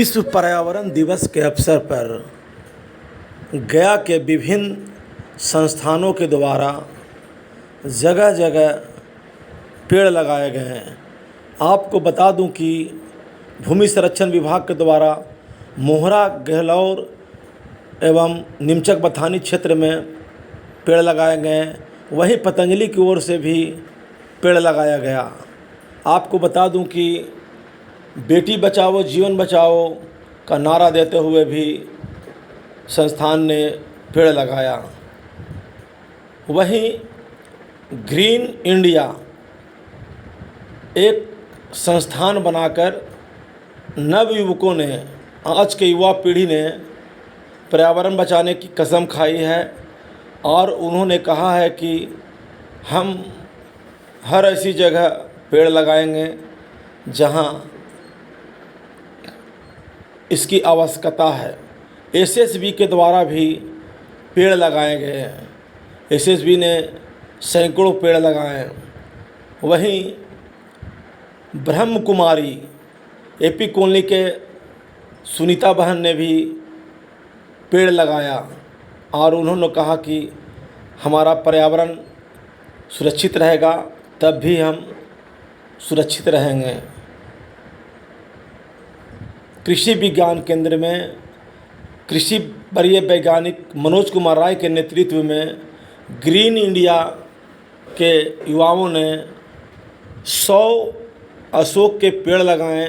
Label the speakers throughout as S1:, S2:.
S1: विश्व पर्यावरण दिवस के अवसर पर गया के विभिन्न संस्थानों के द्वारा जगह जगह पेड़ लगाए गए हैं। आपको बता दूं कि भूमि संरक्षण विभाग के द्वारा मोहरा, गहलौर एवं निमचक बथानी क्षेत्र में पेड़ लगाए गए हैं। वहीं पतंजलि की ओर से भी पेड़ लगाया गया। आपको बता दूं कि बेटी बचाओ जीवन बचाओ का नारा देते हुए भी संस्थान ने पेड़ लगाया। वहीं ग्रीन इंडिया एक संस्थान बनाकर नवयुवकों ने, आज के युवा पीढ़ी ने पर्यावरण बचाने की कसम खाई है और उन्होंने कहा है कि हम हर ऐसी जगह पेड़ लगाएंगे जहां इसकी आवश्यकता है। एसएसबी के द्वारा भी पेड़ लगाए गए हैं। एसएसबी ने सैकड़ों पेड़ लगाए हैं। वहीं ब्रह्म कुमारी एपी कॉलोनी के सुनीता बहन ने भी पेड़ लगाया और उन्होंने कहा कि हमारा पर्यावरण सुरक्षित रहेगा तब भी हम सुरक्षित रहेंगे। कृषि विज्ञान केंद्र में कृषि वरीय वैज्ञानिक मनोज कुमार राय के नेतृत्व में ग्रीन इंडिया के युवाओं ने 100 अशोक के पेड़ लगाए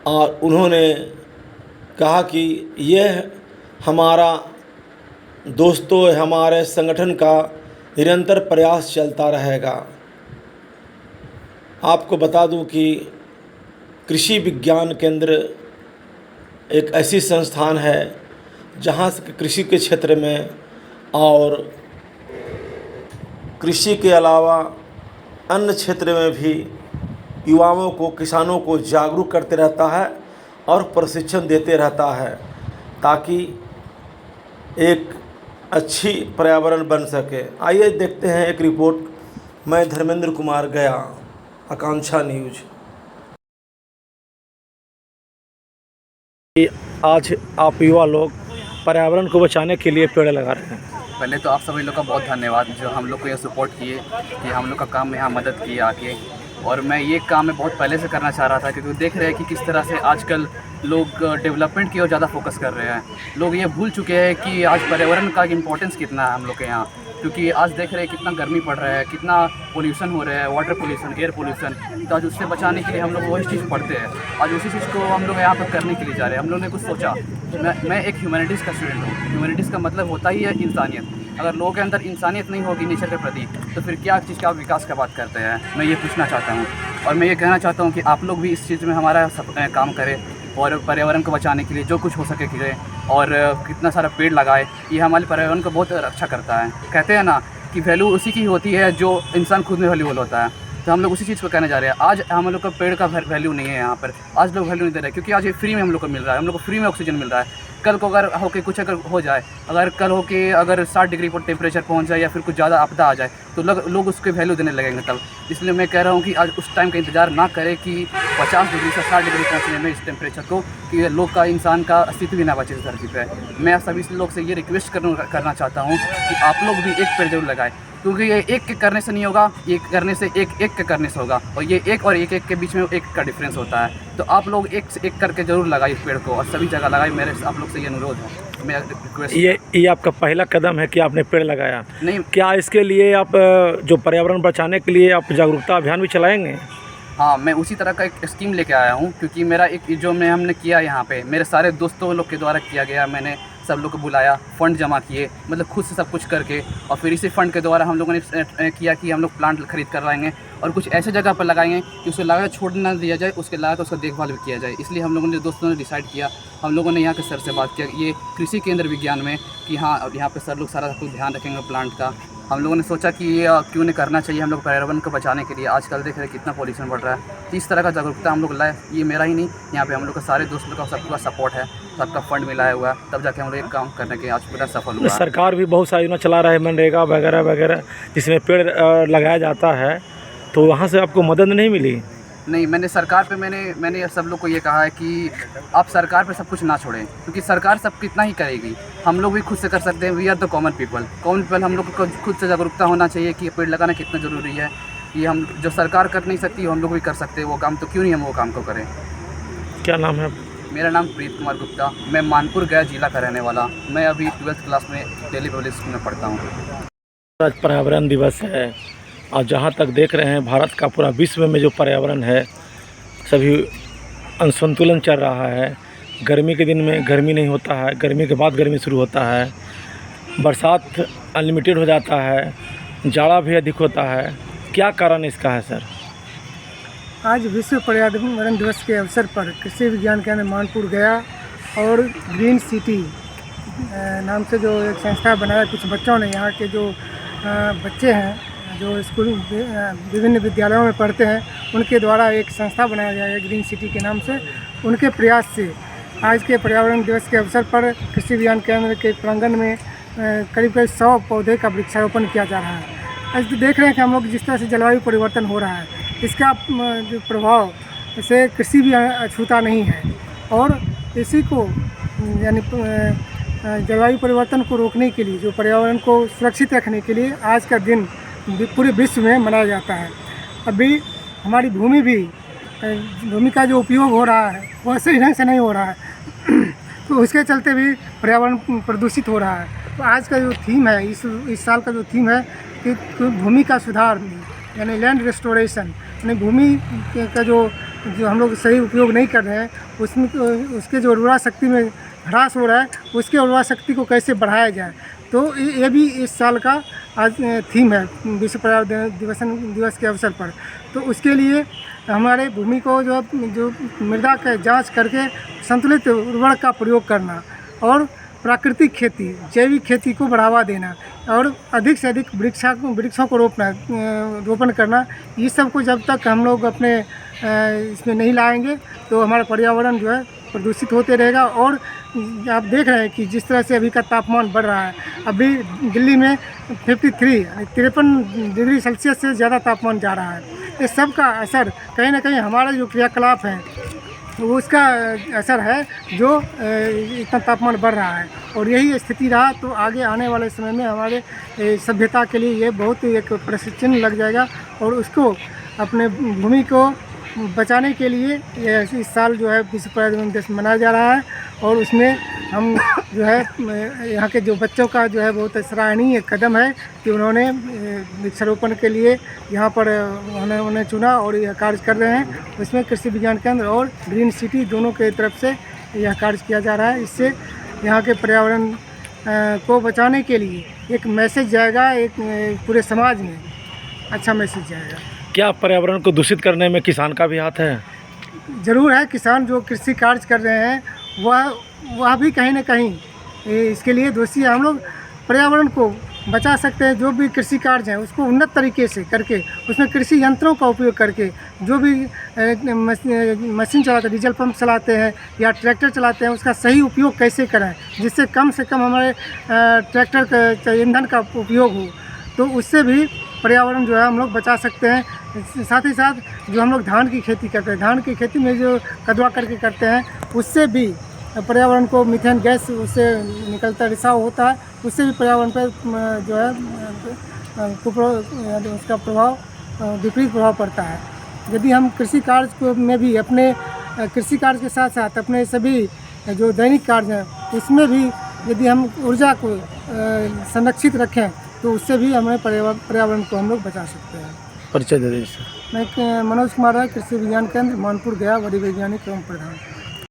S1: और उन्होंने कहा कि यह हमारा दोस्तों, हमारे संगठन का निरंतर प्रयास चलता रहेगा। आपको बता दूं कि कृषि विज्ञान केंद्र एक ऐसी संस्थान है जहां से कृषि के क्षेत्र में और कृषि के अलावा अन्य क्षेत्र में भी युवाओं को, किसानों को जागरूक करते रहता है और प्रशिक्षण देते रहता है ताकि एक अच्छी पर्यावरण बन सके। आइए देखते हैं एक रिपोर्ट। मैं धर्मेंद्र कुमार, गया, आकांक्षा न्यूज। आज आप युवा लोग पर्यावरण को बचाने के लिए पेड़ लगा रहे हैं।
S2: पहले तो आप सभी लोग का बहुत धन्यवाद जो हम लोग को ये सपोर्ट किए कि हम लोग का काम में यहाँ मदद किए आके। और मैं ये काम मैं बहुत पहले से करना चाह रहा था क्योंकि देख रहे हैं कि किस तरह से आजकल लोग डेवलपमेंट की ओर ज़्यादा फोकस कर रहे हैं। लोग ये भूल चुके हैं कि आज पर्यावरण का इम्पोर्टेंस कितना है हम लोग के यहाँ, क्योंकि आज देख रहे हैं कितना गर्मी पड़ रहा है, कितना पोल्यूशन हो रहा है, वाटर पोल्यूशन, एयर पोल्यूशन। तो आज उससे बचाने के लिए हम लोग वही चीज़ पढ़ते हैं। आज उसी चीज़ को हम लोग यहाँ पर करने के लिए जा रहे हैं। हम लोग ने कुछ सोचा। मैं एक ह्यूमैनिटीज़ का स्टूडेंट हूँ। ह्यूमैनिटीज़ का मतलब होता ही है इंसानियत। अगर लोगों के अंदर इंसानियत नहीं होगी नेचर के प्रति तो फिर क्या चीज़ का विकास का बात करते हैं। मैं ये पूछना चाहता हूँ और मैं ये कहना चाहता हूँ कि आप लोग भी इस चीज़ में हमारा काम करें और पर्यावरण को बचाने के लिए जो कुछ हो सके करें और कितना सारा पेड़ लगाए। ये हमारे पर्यावरण को बहुत रक्षा करता है। कहते हैं ना कि वैल्यू उसी की होती है जो इंसान खुद में वैल्यूबल होता है। तो हम लोग उसी चीज़ को कहने जा रहे हैं। आज हम लोग का पेड़ का वैल्यू नहीं है यहाँ पर। आज लोग वैल्यू नहीं दे रहे क्योंकि आज ये फ्री में हम लोग को मिल रहा है। हम लोग को फ्री में ऑक्सीजन मिल रहा है। कल को अगर होके कुछ अगर हो जाए, अगर कल होके अगर 60 डिग्री पर टेम्परेचर पहुँच जाए या फिर कुछ ज़्यादा आपदा आ जाए तो लोग उसके वैल्यू देने लगेंगे तब। इसलिए मैं कह रहा हूँ कि आज उस टाइम का इंतज़ार ना करें कि 50 डिग्री से 60 डिग्री पहुँचने में इस टेम्परेचर को कि लोग का, इंसान का अस्तित्व भी ना बचे इस धरती पर। मैं सभी लोग से ये रिक्वेस्ट करना चाहता हूँ कि आप लोग भी एक पेड़ जरूर लगाएं, क्योंकि ये एक के करने से नहीं होगा, ये करने से एक के करने से होगा। और ये एक और एक के बीच में एक का डिफरेंस होता है। तो आप लोग एक करके ज़रूर लगाइए पेड़ को और सभी जगह लगाइए। मेरे आप लोग से ये अनुरोध है। मैं रिक्वेस्ट।
S1: ये आपका पहला कदम है कि आपने पेड़ लगाया।
S2: नहीं,
S1: क्या इसके लिए आप जो पर्यावरण बचाने के लिए आप जागरूकता अभियान भी चलाएंगे?
S2: हाँ, मैं उसी तरह का एक स्कीम लेके आया हूँ क्योंकि मेरा एक जो हमने किया यहाँ पे मेरे सारे दोस्तों लोग के द्वारा किया गया। मैंने सब लोग को बुलाया, फ़ंड जमा किए, मतलब खुद से सब कुछ करके, और फिर इसी फ़ंड के द्वारा हम लोगों ने किया कि हम लोग प्लांट खरीद कर लाएंगे और कुछ ऐसे जगह पर लगाएंगे कि उसे लगा छोड़ ना दिया जाए, उसके लगा उसका देखभाल भी किया जाए। इसलिए हम लोगों ने, दोस्तों ने डिसाइड किया। हम लोगों ने यहाँ के सर से बात किया ये कृषि केंद्र विज्ञान में कि हाँ यहाँ पे सर लोग सारा कुछ ध्यान रखेंगे प्लांट का। हम लोगों ने सोचा कि ये क्यों नहीं करना चाहिए हम लोग पर्यावरण को बचाने के लिए। आजकल देख रहे हैं कितना पॉल्यूशन बढ़ रहा है। तो इस तरह का जागरूकता हम लोग लाए। ये मेरा ही नहीं, यहाँ पे हम लोग का सारे दोस्तों का सबका सपोर्ट है, सबका फंड मिलाया हुआ है, तब जाके हम लोग एक काम करने के आज पूरा सफल हुआ।
S1: सरकार भी बहुत सारी योजना चला रहा है, मनरेगा वगैरह वगैरह, जिसमें पेड़ लगाया जाता है, तो वहाँ से आपको मदद नहीं मिली?
S2: नहीं, मैंने सरकार पे मैंने सब लोग को ये कहा है कि आप सरकार पे सब कुछ ना छोड़ें, क्योंकि सरकार सब कितना ही करेगी, हम लोग भी खुद से कर सकते हैं। We are the common people, हम लोग को खुद से जागरूकता होना चाहिए कि पेड़ लगाना कितना ज़रूरी है। ये हम जो सरकार कर नहीं सकती हम लोग भी कर सकते हैं वो काम, तो क्यों नहीं हम वो काम को करें।
S1: क्या नाम है?
S2: मेरा नाम प्रीत कुमार गुप्ता, मैं मानपुर गया जिला का रहने वाला। मैं अभी 12th क्लास में दिल्ली पब्लिक स्कूल में पढ़ता हूँ।
S1: आज पर्यावरण दिवस है और जहाँ तक देख रहे हैं भारत का पूरा विश्व में जो पर्यावरण है सभी असंतुलन चल रहा है। गर्मी के दिन में गर्मी नहीं होता है, गर्मी के बाद गर्मी शुरू होता है, बरसात अनलिमिटेड हो जाता है, जाड़ा भी अधिक होता है। क्या कारण इसका है सर?
S3: आज विश्व पर्यावरण दिवस के अवसर पर कृषि विज्ञान केंद्र मानपुर गया और ग्रीन सिटी नाम से जो एक संस्था बनाया, कुछ बच्चों ने, यहाँ के जो बच्चे हैं जो स्कूल विभिन्न विद्यालयों में पढ़ते हैं उनके द्वारा एक संस्था बनाया गया है ग्रीन सिटी के नाम से। उनके प्रयास से आज के पर्यावरण दिवस के अवसर पर कृषि विज्ञान केंद्र के प्रांगण में करीब 100 पौधे का वृक्षारोपण किया जा रहा है। आज तो देख रहे हैं कि हम लोग जिस तरह से जलवायु परिवर्तन हो रहा है, इसका जो प्रभाव से कृषि भी अछूता नहीं है, और इसी को यानी जलवायु परिवर्तन को रोकने के लिए, जो पर्यावरण को सुरक्षित रखने के लिए आज का दिन पूरे विश्व में मनाया जाता है। अभी हमारी भूमि का जो उपयोग हो रहा है वह सही ढंग से नहीं हो रहा है तो उसके चलते भी पर्यावरण प्रदूषित हो रहा है। तो आज का जो थीम है, इस साल का जो थीम है कि भूमि का सुधार यानी लैंड रेस्टोरेशन, यानी भूमि का जो हम लोग सही उपयोग नहीं कर रहे हैं उसमें उसके जो उर्वरा शक्ति में ह्रास हो रहा है, उसके उर्वरा शक्ति को कैसे बढ़ाया जाए। तो ये भी इस साल का आज थीम है विश्व पर्यावरण दिवस के अवसर पर। तो उसके लिए हमारे भूमि को जो मृदा का जांच करके संतुलित उर्वरक का प्रयोग करना और प्राकृतिक खेती, जैविक खेती को बढ़ावा देना और अधिक से अधिक वृक्षों को रोपण करना, ये सब को जब तक हम लोग अपने इसमें नहीं लाएंगे तो हमारा पर्यावरण जो है प्रदूषित होते रहेगा। और आप देख रहे हैं कि जिस तरह से अभी का तापमान बढ़ रहा है, अभी दिल्ली में 53 डिग्री सेल्सियस से ज़्यादा तापमान जा रहा है। इस सब का असर कहीं ना कहीं हमारा जो क्रियाकलाप है वो उसका असर है जो इतना तापमान बढ़ रहा है। और यही स्थिति रहा तो आगे आने वाले समय में हमारे सभ्यता के लिए ये बहुत एक प्रशिक्षण लग जाएगा। और उसको अपने भूमि को बचाने के लिए इस साल जो है विश्व पर्यावरण दिवस मनाया जा रहा है। और उसमें हम जो है यहाँ के जो बच्चों का जो है बहुत सराहनीय कदम है कि उन्होंने वृक्षारोपण के लिए यहाँ पर उन्हें चुना और यह कार्य कर रहे हैं। उसमें कृषि विज्ञान केंद्र और ग्रीन सिटी दोनों के तरफ से यह कार्य किया जा रहा है। इससे यहाँ के पर्यावरण को बचाने के लिए एक मैसेज जाएगा, एक पूरे समाज में अच्छा मैसेज जाएगा।
S1: क्या पर्यावरण को दूषित करने में किसान का भी हाथ है?
S3: ज़रूर है। किसान जो कृषि कार्य कर रहे हैं वह भी कहीं ना कहीं इसके लिए दोषी है। हम लोग पर्यावरण को बचा सकते हैं। जो भी कृषि कार्य हैं उसको उन्नत तरीके से करके, उसमें कृषि यंत्रों का उपयोग करके, जो भी मशीन चलाते हैं, डीजल पंप चलाते हैं या ट्रैक्टर चलाते हैं, उसका सही उपयोग कैसे करें जिससे कम से कम हमारे ट्रैक्टर का ईंधन का उपयोग हो, तो उससे भी पर्यावरण जो है हम लोग बचा सकते हैं। साथ ही साथ जो हम लोग धान की खेती करते हैं, धान की खेती में जो कदवा करके करते हैं, उससे भी पर्यावरण को मीथेन गैस उससे निकलता रिसाव होता है, उससे भी पर्यावरण पर जो है उसका प्रभाव विपरीत प्रभाव पड़ता है। यदि हम कृषि कार्य को में भी अपने कृषि कार्य के साथ साथ अपने सभी जो दैनिक कार्य हैं उसमें भी यदि हम ऊर्जा को संरक्षित रखें तो उससे भी हमें पर्यावरण को हम लोग बचा सकते हैं।
S1: परिचय दे दीजिए सर।
S3: मैं मनोज कुमार राय, कृषि विज्ञान केंद्र मानपुर गया, वरीय वैज्ञानिक एवं प्रधान।